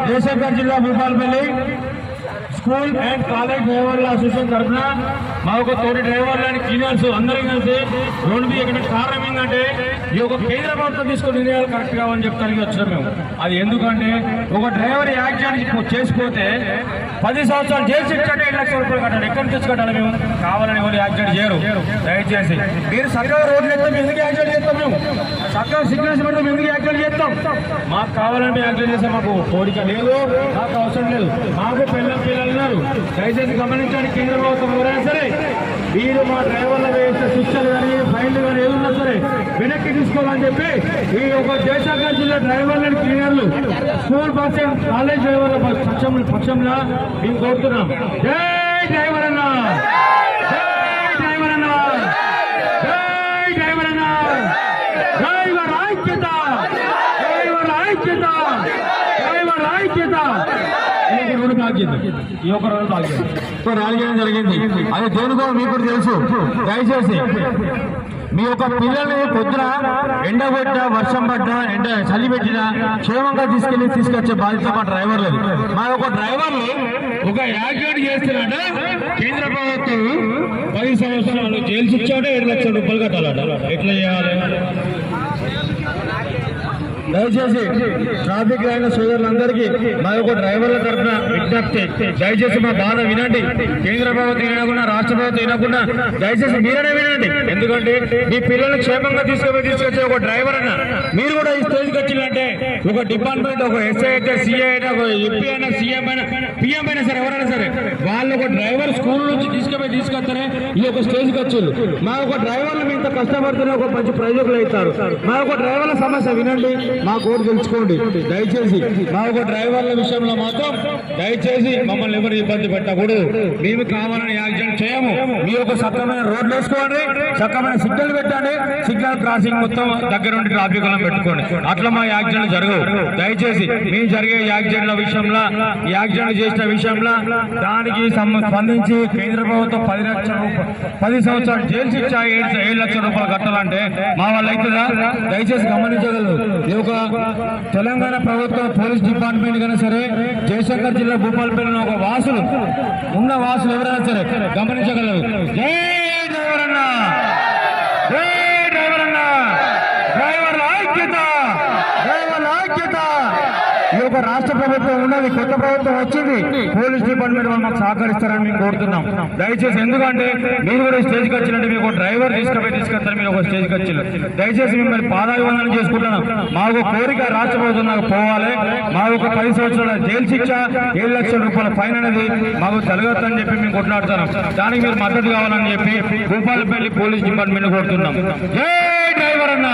జయశంకర్ జిల్లా Bhupalpally school and college డ్రైవర్ల association తరఫున మా ఒక తోటి డ్రైవర్లని క్లీనర్స్ అందరం కలిసి రోడ్డు మీద ఇక్కడ కారణం ఏంటంటే ఈ యొక్క కేంద్ర ప్రభుత్వం తీసుకుని నిర్ణయాలు కరెక్ట్ కావని చెప్తానికి వచ్చినాం మేము. అది ఎందుకంటే ఒక డ్రైవర్ యాక్సిడెంట్ చేసిపోతే 10 సంవత్సరాలు జైలు శిక్ష అంటే 7 లక్షల రూపాయలు కట్టాలి. ఎక్కడి నుంచి కట్టాలి మేము? కావాలని ఎవరు యాక్సిడెంట్ చేయరు. దయచేసి మీరు చక్కగా రోడ్లు ఎత్తాం ఎందుకు యాక్సిడెంట్ చేస్తాం? మేము చక్కగా సిగ్నల్స్ పెడతాం ఎందుకు యాక్సిడెంట్ చేస్తాం? మాకు కావాలని మేము యాక్సిడెంట్ చేస్తాం. మాకు కోరిక లేదు, మాకు అవసరం లేదు. మాకు పిల్లలు ఉన్నారు. దయచేసి గమనించండి, కేంద్ర ప్రభుత్వం ఎవరైనా సరే మీరు మా డ్రైవర్ల వేసే శిక్షలు కానీ ఫైన్లు కానీ ఏదున్నా సరే వెనక్కి తీసుకోవాలని చెప్పి ఈ యొక్క జయశంకర్ జిల్లా డ్రైవర్లను క్లీనర్లు స్కూల్ బస్ కాలేజ్ డ్రైవర్ల పక్షంలో మేము కోరుతున్నాం. జై డ్రైవర్ అన్న, జై డ్రైవర్ అన్న, జై డ్రైవర్ అన్న, డ్రైవర్ ఐక్యత, డ్రైవర్ ఐక్యత, డ్రైవర్ ఐక్యత. ఈ ఒక రోజు రాజకీయం జరిగింది. అది దేనికో మీకు కూడా తెలుసు. దయచేసి మీ యొక్క పిల్లల్ని పొద్దున ఎండ పెట్టినా వర్షం పడ్డా చలి పెట్టినా క్షేమంగా తీసుకొచ్చే బాధ్యత మా డ్రైవర్లది. మా యొక్క డ్రైవర్లు ఒక యాక్సిడెంట్ చేస్తున్నట్ట కేంద్ర ప్రభుత్వం 10 సంవత్సరాలు జైలు శిక్ష అంటే 7 లక్షల రూపాయలు కట్టాలట. ఎట్లా చేయాలి? దయచేసి ట్రాఫిక్ లైన్ సోదరులందరికీ మా యొక్క డ్రైవర్ల తరఫున విజ్ఞప్తి, దయచేసి మా బాధ వినండి. కేంద్ర ప్రభుత్వం వినకుండా, రాష్ట్ర ప్రభుత్వం వినకుండా దయచేసి మీరనే వినండి. ఎందుకంటే మీ పిల్లల్ని క్షేమంగా తీసుకొచ్చే ఒక డ్రైవర్ అన్న మీరు కూడా ఈ స్టేజ్కి వచ్చిందంటే ఒక డిపార్ట్మెంట్, ఒక ఎస్ఐ అయితే, సిఐ అయినా, ఒక ఎంపీ అయినా, సీఎం అయినా, పిఎం అయినా సరే ఎవరైనా సరే వాళ్ళు ఒక డ్రైవర్ స్కూల్ నుంచి తీసుకొస్తారే ఈ యొక్క స్టేజ్కి వచ్చారు. మా ఒక డ్రైవర్లు మీ ఇంత కష్టపడుతున్న ఒక మంచి ప్రయోజకులు అవుతారు. మా ఒక డ్రైవర్ల సమస్య వినండి, మా కోరు తెలుసుకోండి. దయచేసి మా ఒక డ్రైవర్ల విషయంలో మాత్రం దయచేసి మమ్మల్ని ఎవరు ఇబ్బంది పెట్టకూడదు. మేము కావాలని యాక్సిడెంట్ చేయము. మీ యొక్క సక్రమైన రోడ్లు వేసుకోండి, సక్రమైన సిగ్నల్ పెట్టండి, సిగ్నల్ క్రాసింగ్ మొత్తం దగ్గర ఉండి ట్రాఫిక్ పెట్టుకోండి. అట్లా మా యాక్సిడెంట్ జరగవు. దయచేసి మేము జరిగే యాక్సిడెంట్ల విషయంలో, యాక్సిడెంట్ చేసిన విషయంలో దానికి స్పందించి కేంద్ర ప్రభుత్వం 10 సంవత్సరాలు జైలు శిక్ష 7 లక్షల రూపాయలు కట్టాలంటే మా వాళ్ళు అవుతుందా? దయచేసి గమనించగలరు. ఈ యొక్క తెలంగాణ ప్రభుత్వం పోలీస్ డిపార్ట్మెంట్ కన్నా సరే జయశంకర్ జిల్లా భూపాలపల్లిలో ఒక వాసులు ఎవరైనా సరే గమనించగలరు. జై డ్రైవర్ అన్న, జై డ్రైవర్ అన్న, డ్రైవర్ల ఐక్యత, డ్రైవర్ల ఐక్యత. ఈ యొక్క రాష్ట్ర ప్రభుత్వం ఉన్నది, కొత్త ప్రభుత్వం వచ్చింది, పోలీస్ డిపార్ట్మెంట్ వాళ్ళు మాకు సహకరిస్తారని మేము కోరుతున్నాం. దయచేసి ఎందుకంటే మీరు కూడా స్టేజ్కి వచ్చినట్టు మీకు డ్రైవర్ తీసుకొస్తారు, మీరు ఒక స్టేజ్కి వచ్చిన దయచేసి మిమ్మల్ని పాదాభివందనం చేసుకుంటున్నాం. మా ఒక కోరిక రాష్ట్ర ప్రభుత్వం నాకు పోవాలి. మా ఒక 10 సంవత్సరాల జైలు శిక్ష 7 లక్షల రూపాయల ఫైన్ అనేది మాకు జరగద్దని చెప్పి మేము కొట్లాడుతున్నాం. దానికి మీరు మద్దతు కావాలని చెప్పి భూపాలపల్లి పోలీస్ డిపార్ట్మెంట్ కోరుతున్నాం. జై డ్రైవర్ అన్న,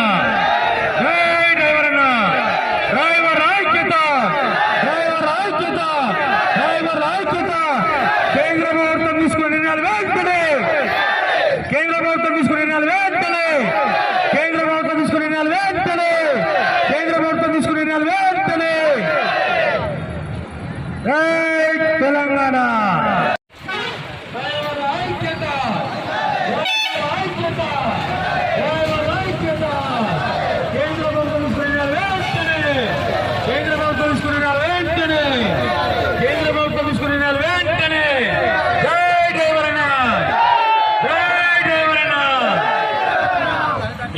జై డ్రైవర్ అన్న, డ్రైవర్ ఐక్యత, డ్రైవర్ ఐక్యత, డ్రైవర్ ఐక్యత. కేంద్ర ప్రభుత్వం తీసుకునే నిర్ణయాలు వెంటనే, కేంద్ర ప్రభుత్వం తీసుకునే నిర్ణయాలు వెంటనే, కేంద్ర ప్రభుత్వం తీసుకునే నిర్ణయాలు వెంటనే, కేంద్ర ప్రభుత్వం తీసుకునే నిర్ణయాలు వెంటనే. జై తెలంగాణ.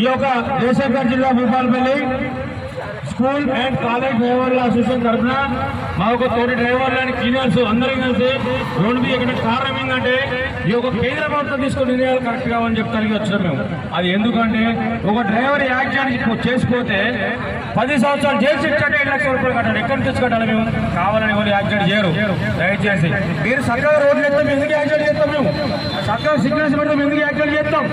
ఈ యొక్క జయశంకర్ జిల్లా భూపాలపల్లి స్కూల్ అండ్ కాలేజ్ డ్రైవర్ల అసోసియేషన్ తరఫున మా ఒక తోటి డ్రైవర్లని క్లీనర్స్ అందరం కలిసి రోడ్డు మీద ఇక్కడ కారణం ఏంటంటే ఈ యొక్క కేంద్ర ప్రభుత్వం తీసుకుని నిర్ణయాలు కరెక్ట్ కావని చెప్తానికి వచ్చినాం మేము. అది ఎందుకంటే ఒక డ్రైవర్ యాక్సిడెంట్ చేసిపోతే 10 సంవత్సరాలు జైలు శిక్ష అంటే 7 లక్షల రూపాయలు కట్టాలి. ఎక్కడి నుంచి కట్టాలి? మేము కావాలని ఎవరు యాక్సిడెంట్ చేయరు. దయచేసి మీరు చక్కగా రోడ్లు ఎత్తాం ఎందుకు యాక్సిడెంట్ చేస్తాం? మేము చక్కగా సిగ్నల్స్ పెడతాం ఎందుకు యాక్సిడెంట్ చేస్తాం?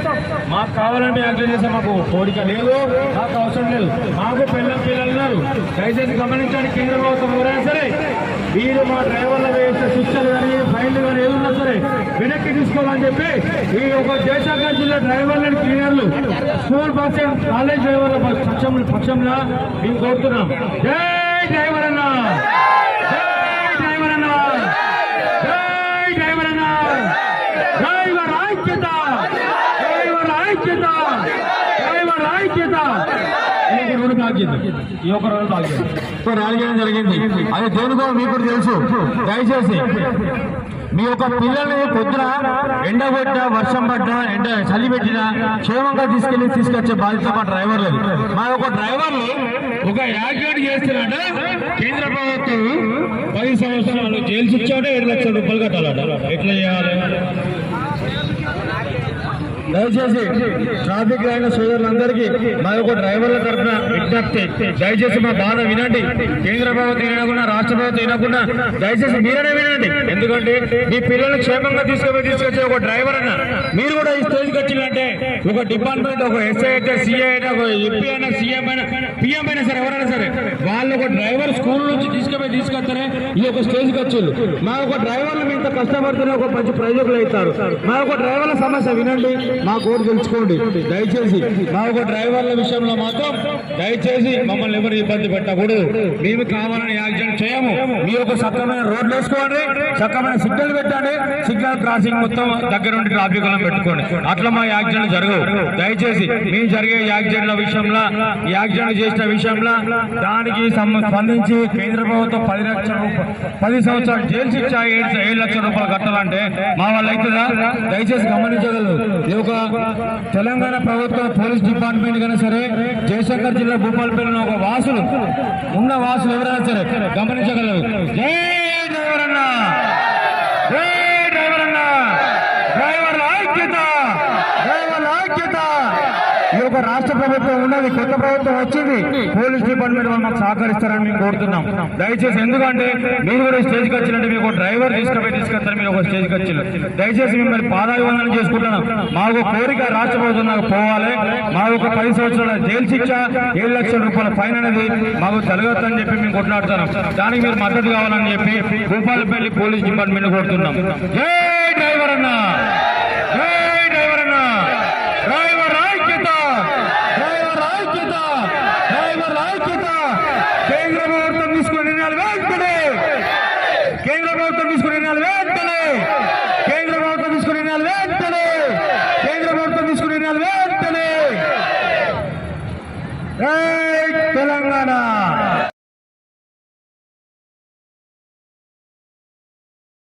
మాకు కావాలని మేము యాక్సిడెంట్ చేస్తాం. మాకు కోరిక లేదు, మాకు అవసరం లేదు. మాకు పిల్లలు ఉన్నారు. దయచేసి గమనించండి, కేంద్ర ప్రభుత్వం ఎవరైనా సరే మీరు మా డ్రైవర్ల వేసే శిక్షలు కానీ ఫైన్లు కానీ ఏదున్నా సరే వెనక్కి తీసుకోవాలని చెప్పి ఈ యొక్క జయశంకర్ జిల్లా డ్రైవర్లను క్లీనర్లు స్కూల్ బస్ కాలేజ్ డ్రైవర్ల పక్షంలో మేము కోరుతున్నాం. జై డ్రైవర్ అన్న, జై డ్రైవర్ అన్న, జై డ్రైవర్ అన్న, డ్రైవర్ ఐక్యత, డ్రైవర్ ఐక్యత, డ్రైవర్ ఐక్యత. రోడ్డు బ్లాక్ చేద్దాం, ఈ ఒక్క రోడ్డు బ్లాక్ చేద్దాం. ర్యాలీ చేయడం జరిగింది. అది దేనికో మీకు కూడా తెలుసు. దయచేసి మీ యొక్క పిల్లల్ని పొద్దున ఎండ కొట్టినా వర్షం పడ్డా ఎండ చలి పెట్టినా క్షేమంగా తీసుకొచ్చే బాధ్యత మా డ్రైవర్లది. మా యొక్క డ్రైవర్లు ఒక యాక్సిడెంట్ చేస్తున్నట కేంద్ర ప్రభుత్వం 10 సంవత్సరాలు జైలు శిక్ష 7 లక్షల రూపాయలు కట్టాలట. ఎట్లా చేయాలి? దయచేసి ట్రాఫిక్ అయిన సోదరులందరికీ మా యొక్క డ్రైవర్ల తరఫున విజ్ఞప్తి, దయచేసి మా బాధ వినండి. కేంద్ర ప్రభుత్వం వినకుండా రాష్ట్ర ప్రభుత్వం వినకుండా దయచేసి మీరనే వినండి. ఎందుకంటే మీ పిల్లల్ని క్షేమంగా తీసుకొచ్చే ఒక డ్రైవర్ అన్న మీరు కూడా ఈ స్టేజ్కి వచ్చిందంటే ఒక డిపార్ట్మెంట్, ఒక ఎస్ఐ అయితే, సిఐ అయినా, ఒక ఎంపీ అయినా, సీఎం అయినా, పిఎం అయినా సరే, ఎవరైనా సరే వాళ్ళు ఒక డ్రైవర్ స్కూల్ నుంచి తీసుకొస్తారే ఈ యొక్క స్టేజ్కి వచ్చింది. మా యొక్క డ్రైవర్లు మీ ఇంత కష్టపడుతున్న ఒక మంచి ప్రయోజకులు అవుతారు. మా యొక్క డ్రైవర్ల సమస్య వినండి, మా కోర్టు తెలుసుకోండి. దయచేసి మా ఒక డ్రైవర్ల విషయంలో మాత్రం దయచేసి మమ్మల్ని ఎవరు ఇబ్బంది పెట్టకూడదు. మేము కావాలని యాక్సిడెంట్ చేయము. మీ యొక్క సక్రమైన రోడ్లు వేసుకోండి, సక్రమైన సిగ్నల్ పెట్టండి, సిగ్నల్ క్రాసింగ్ మొత్తం దగ్గర ఉండి ట్రాఫిక్ పెట్టుకోండి. అట్లా మా యాక్సిడెంట్ జరగవు. దయచేసి మేము జరిగే యాక్సిడెంట్ల విషయంలో, యాక్సిడెంట్ చేసిన విషయంలో దానికి స్పందించి కేంద్ర ప్రభుత్వం 10 సంవత్సరాలు జైలు శిక్ష 7 లక్షల రూపాయలు కట్టాలంటే మా వాళ్ళు అవుతుందా? దయచేసి గమనించగలరు. ఈ యొక్క తెలంగాణ ప్రభుత్వం పోలీస్ డిపార్ట్మెంట్ కన్నా సరే, జయశంకర్ జిల్లా భూపాలపల్లిలో ఒక వాసులు ఎవరైనా సరే గమనించగలరు. జై డ్రైవర్ అన్న, జై డ్రైవర్ అన్న, డ్రైవర్ల ఐక్యత, డ్రైవర్ల ఐక్యత. ఈ యొక్క రాష్ట్ర ప్రభుత్వం ఉన్నది, కొత్త ప్రభుత్వం వచ్చింది, పోలీస్ డిపార్ట్మెంట్ వాళ్ళు మాకు సహకరిస్తారని మేము కోరుతున్నాం. దయచేసి ఎందుకంటే మీరు కూడా స్టేజ్కి వచ్చినట్టు మీకు డ్రైవర్ తీసుకొస్తారు, మీరు ఒక స్టేజ్కి వచ్చిన దయచేసి మిమ్మల్ని పాదాభివందనం చేసుకుంటున్నాం. మాకు కోరిక రాష్ట్ర ప్రభుత్వం నాకు పోవాలి, మాకు ఒక 10 సంవత్సరాల జైలు శిక్ష 7 లక్షల రూపాయల ఫైన్ అనేది మాకు తొలగొద్దని చెప్పి మేము కొట్లాడుతున్నాం. దానికి మీరు మద్దతు కావాలని చెప్పి భూపాలపల్లి పోలీస్ డిపార్ట్మెంట్ కోరుతున్నాం. జై డ్రైవర్ అన్న.